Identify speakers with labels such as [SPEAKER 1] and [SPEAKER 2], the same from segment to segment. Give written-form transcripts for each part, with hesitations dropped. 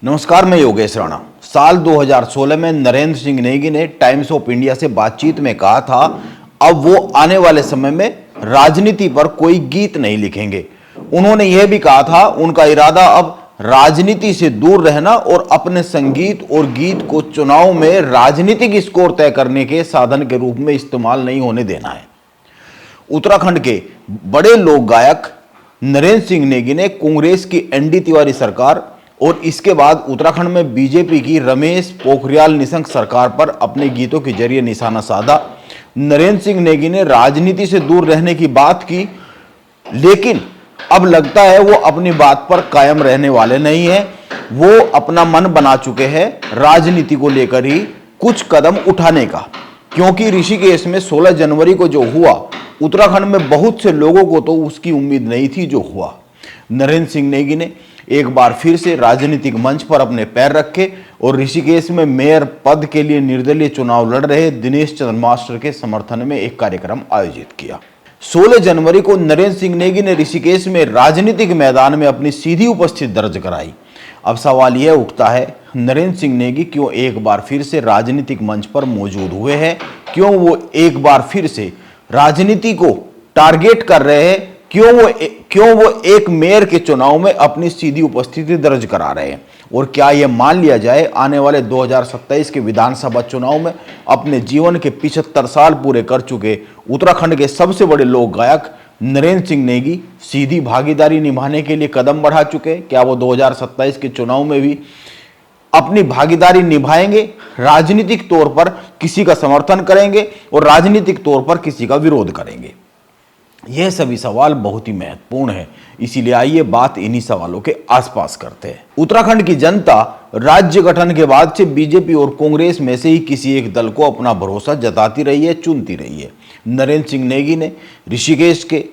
[SPEAKER 1] नमस्कार, मैं योगेश राणा। साल 2016 में नरेंद्र सिंह नेगी ने टाइम्स ऑफ इंडिया से बातचीत में कहा था, अब वो आने वाले समय में राजनीति पर कोई गीत नहीं लिखेंगे। उन्होंने यह भी कहा था, उनका इरादा अब राजनीति से दूर रहना और अपने संगीत और गीत को चुनाव में राजनीतिक स्कोर तय करने के साधन के रूप में इस्तेमाल नहीं होने देना है। उत्तराखंड के बड़े लोक गायक नरेंद्र सिंह नेगी ने कांग्रेस की एनडी तिवारी सरकार और इसके बाद उत्तराखंड में बीजेपी की रमेश पोखरियाल निशंक सरकार पर अपने गीतों के जरिए निशाना साधा। नरेंद्र सिंह नेगी ने राजनीति से दूर रहने की बात की, लेकिन अब लगता है वो अपनी बात पर कायम रहने वाले नहीं है। वो अपना मन बना चुके हैं राजनीति को लेकर ही कुछ कदम उठाने का, क्योंकि ऋषिकेश में 16 जनवरी को जो हुआ, उत्तराखंड में बहुत से लोगों को तो उसकी उम्मीद नहीं थी जो हुआ। नरेंद्र सिंह नेगी ने एक बार फिर से राजनीतिक मंच पर अपने पैर रखे और ऋषिकेश में मेयर पद के लिए निर्दलीय चुनाव लड़ रहे दिनेश चंद्र मास्टर के समर्थन में एक कार्यक्रम आयोजित किया। 16 जनवरी को नरेंद्र सिंह नेगी ने ऋषिकेश में राजनीतिक मैदान में अपनी सीधी उपस्थिति दर्ज कराई। अब सवाल यह उठता है, नरेंद्र सिंह नेगी क्यों एक बार फिर से राजनीतिक मंच पर मौजूद हुए हैं? क्यों वो एक बार फिर से राजनीति को टारगेट कर रहे हैं? क्यों वो एक मेयर के चुनाव में अपनी सीधी उपस्थिति दर्ज करा रहे हैं? और क्या यह मान लिया जाए, आने वाले 2027 के विधानसभा चुनाव में अपने जीवन के 75 साल पूरे कर चुके उत्तराखंड के सबसे बड़े लोक गायक नरेंद्र सिंह नेगी सीधी भागीदारी निभाने के लिए कदम बढ़ा चुके? क्या वो 2027 के चुनाव में भी अपनी भागीदारी निभाएंगे? राजनीतिक तौर पर किसी का समर्थन करेंगे और राजनीतिक तौर पर किसी का विरोध करेंगे? यह सभी सवाल बहुत ही महत्वपूर्ण है, इसीलिए आइए बात इन्हीं सवालों के आसपास करते हैं। उत्तराखंड की जनता राज्य गठन के बाद से बीजेपी और कांग्रेस में से ही किसी एक दल को अपना भरोसा जताती रही है, चुनती रही है। नरेंद्र सिंह नेगी ने ऋषिकेश के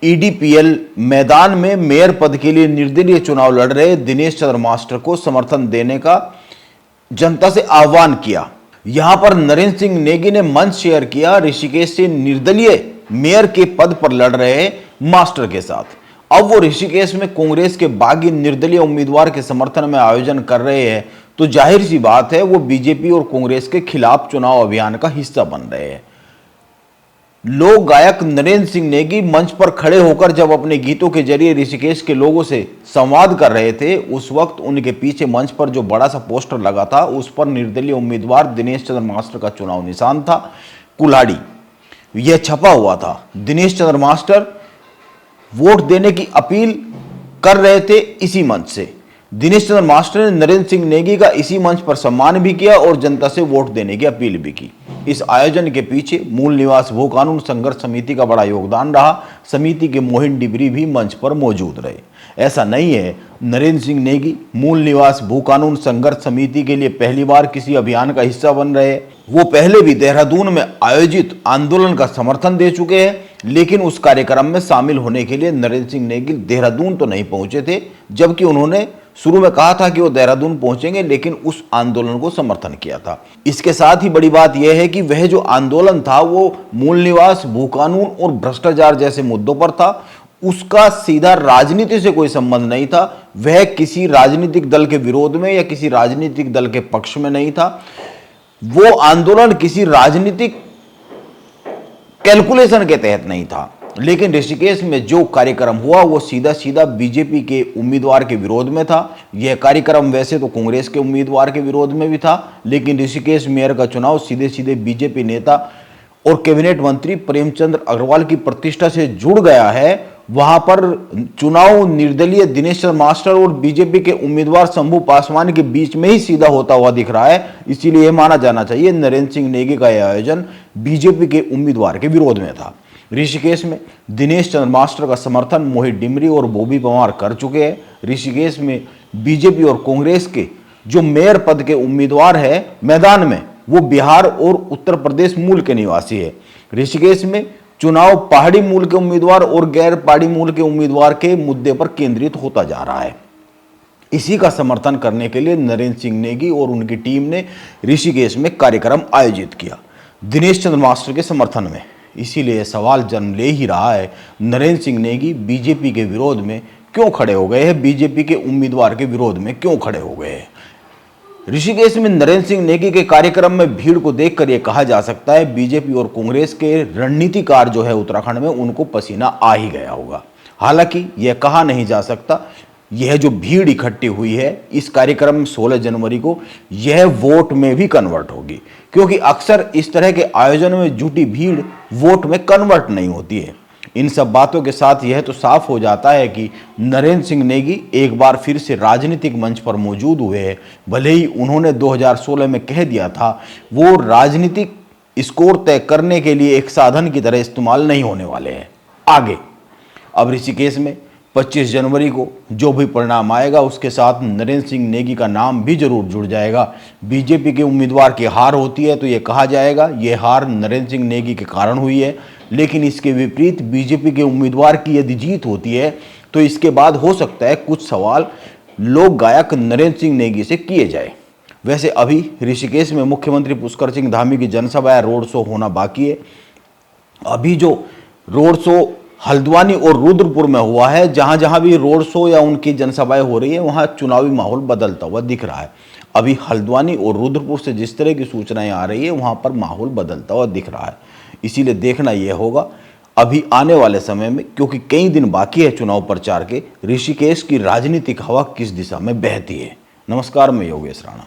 [SPEAKER 1] ईडीपीएल मैदान में मेयर पद के लिए निर्दलीय चुनाव लड़ रहे दिनेश चंद्र मास्टर को समर्थन देने का जनता से आह्वान किया। यहां पर नरेंद्र सिंह नेगी ने मंच शेयर किया ऋषिकेश से निर्दलीय मेयर के पद पर लड़ रहे मास्टर के साथ। अब वो ऋषिकेश में कांग्रेस के बागी निर्दलीय उम्मीदवार के समर्थन में आयोजन कर रहे हैं, तो जाहिर सी बात है वो बीजेपी और कांग्रेस के खिलाफ चुनाव अभियान का हिस्सा बन रहे हैं। लोक गायक नरेंद्र सिंह नेगी मंच पर खड़े होकर जब अपने गीतों के जरिए ऋषिकेश के लोगों से संवाद कर रहे थे, उस वक्त उनके पीछे मंच पर जो बड़ा सा पोस्टर लगा था, उस पर निर्दलीय उम्मीदवार दिनेश चंद्र मास्टर का चुनाव निशान था, कुल्हाड़ी। यह छपा हुआ था, दिनेश चंद्र मास्टर वोट देने की अपील कर रहे थे इसी मंच से। दिनेश चंद्र मास्टर ने नरेंद्र सिंह नेगी का इसी मंच पर सम्मान भी किया और जनता से वोट देने की अपील भी की। इस आयोजन के पीछे मूल निवास भू कानून संघर्ष समिति का बड़ा योगदान रहा। समिति के मोहिन डिबरी भी मंच पर मौजूद रहे। ऐसा नहीं है नरेंद्र सिंह नेगी मूल निवास भू कानून संघर्ष समिति के लिए पहली बार किसी अभियान का हिस्सा बन रहे हैं। वो पहले भी देहरादून में आयोजित आंदोलन का समर्थन दे चुके हैं, लेकिन उस कार्यक्रम में शामिल होने के लिए नरेंद्र सिंह नेगी देहरादून तो नहीं पहुंचे थे, जबकि उन्होंने शुरू में कहा था कि वो देहरादून पहुंचेंगे, लेकिन उस आंदोलन को समर्थन किया था। इसके साथ ही बड़ी बात यह है कि वह जो आंदोलन था वो मूल निवास भू कानून और भ्रष्टाचार जैसे मुद्दों पर था। उसका सीधा राजनीति से कोई संबंध नहीं था। वह किसी राजनीतिक दल के विरोध में या किसी राजनीतिक दल के पक्ष में नहीं था। वो आंदोलन किसी राजनीतिक कैलकुलेशन के तहत नहीं था। लेकिन ऋषिकेश में जो कार्यक्रम हुआ वो सीधा सीधा बीजेपी के उम्मीदवार के विरोध में था। यह कार्यक्रम वैसे तो कांग्रेस के उम्मीदवार के विरोध में भी था, लेकिन ऋषिकेश मेयर का चुनाव सीधे सीधे बीजेपी नेता और कैबिनेट मंत्री प्रेमचंद अग्रवाल की प्रतिष्ठा से जुड़ गया है। वहां पर चुनाव निर्दलीय दिनेश चंद्र मास्टर और बीजेपी के उम्मीदवार शंभू पासवान के बीच में ही सीधा होता हुआ दिख रहा है। इसीलिए यह माना जाना चाहिए नरेंद्र सिंह नेगी का यह आयोजन बीजेपी के उम्मीदवार के विरोध में था। ऋषिकेश में दिनेश चंद्र मास्टर का समर्थन मोहित डिमरी और बॉबी पवार कर चुके हैं। ऋषिकेश में बीजेपी और कांग्रेस के जो मेयर पद के उम्मीदवार है मैदान में, वो बिहार और उत्तर प्रदेश मूल के निवासी है। ऋषिकेश में चुनाव पहाड़ी मूल के उम्मीदवार और गैर पहाड़ी मूल के उम्मीदवार के मुद्दे पर केंद्रित होता जा रहा है। इसी का समर्थन करने के लिए नरेंद्र सिंह नेगी और उनकी टीम ने ऋषिकेश में कार्यक्रम आयोजित किया दिनेश चंद्र मास्टर के समर्थन में। इसीलिए सवाल जन्म ले ही रहा है, नरेंद्र सिंह नेगी बीजेपी के विरोध में क्यों खड़े हो गए हैं, बीजेपी के उम्मीदवार के विरोध में क्यों खड़े हो गए हैं। ऋषिकेश में नरेंद्र सिंह नेगी के कार्यक्रम में भीड़ को देखकर यह कहा जा सकता है बीजेपी और कांग्रेस के रणनीतिकार जो है उत्तराखंड में, उनको पसीना आ ही गया होगा। हालांकि यह कहा नहीं जा सकता, यह जो भीड़ इकट्ठी हुई है इस कार्यक्रम 16 जनवरी को, यह वोट में भी कन्वर्ट होगी, क्योंकि अक्सर इस तरह के आयोजन में जुटी भीड़ वोट में कन्वर्ट नहीं होती है। इन सब बातों के साथ यह तो साफ हो जाता है कि नरेंद्र सिंह नेगी एक बार फिर से राजनीतिक मंच पर मौजूद हुए हैं। भले ही उन्होंने 2016 में कह दिया था वो राजनीतिक स्कोर तय करने के लिए एक साधन की तरह इस्तेमाल नहीं होने वाले हैं। आगे अब ऋषिकेश में 25 जनवरी को जो भी परिणाम आएगा उसके साथ नरेंद्र सिंह नेगी का नाम भी जरूर जुड़ जाएगा। बीजेपी के उम्मीदवार की हार होती है तो ये कहा जाएगा ये हार नरेंद्र सिंह नेगी के कारण हुई है, लेकिन इसके विपरीत बीजेपी के उम्मीदवार की यदि जीत होती है तो इसके बाद हो सकता है कुछ सवाल लोक गायक नरेंद्र सिंह नेगी से किए जाए। वैसे अभी ऋषिकेश में मुख्यमंत्री पुष्कर सिंह धामी की जनसभा या रोड शो होना बाकी है। अभी जो रोड शो हल्द्वानी और रुद्रपुर में हुआ है, जहां जहां भी रोड शो या उनकी जनसभाएं हो रही है वहां चुनावी माहौल बदलता हुआ दिख रहा है। अभी हल्द्वानी और रुद्रपुर से जिस तरह की सूचनाएं आ रही है वहां पर माहौल बदलता हुआ दिख रहा है। इसीलिए देखना यह होगा अभी आने वाले समय में, क्योंकि कई दिन बाकी है चुनाव प्रचार के, ऋषिकेश की राजनीतिक हवा किस दिशा में बहती है। नमस्कार, मैं योगेश राणा।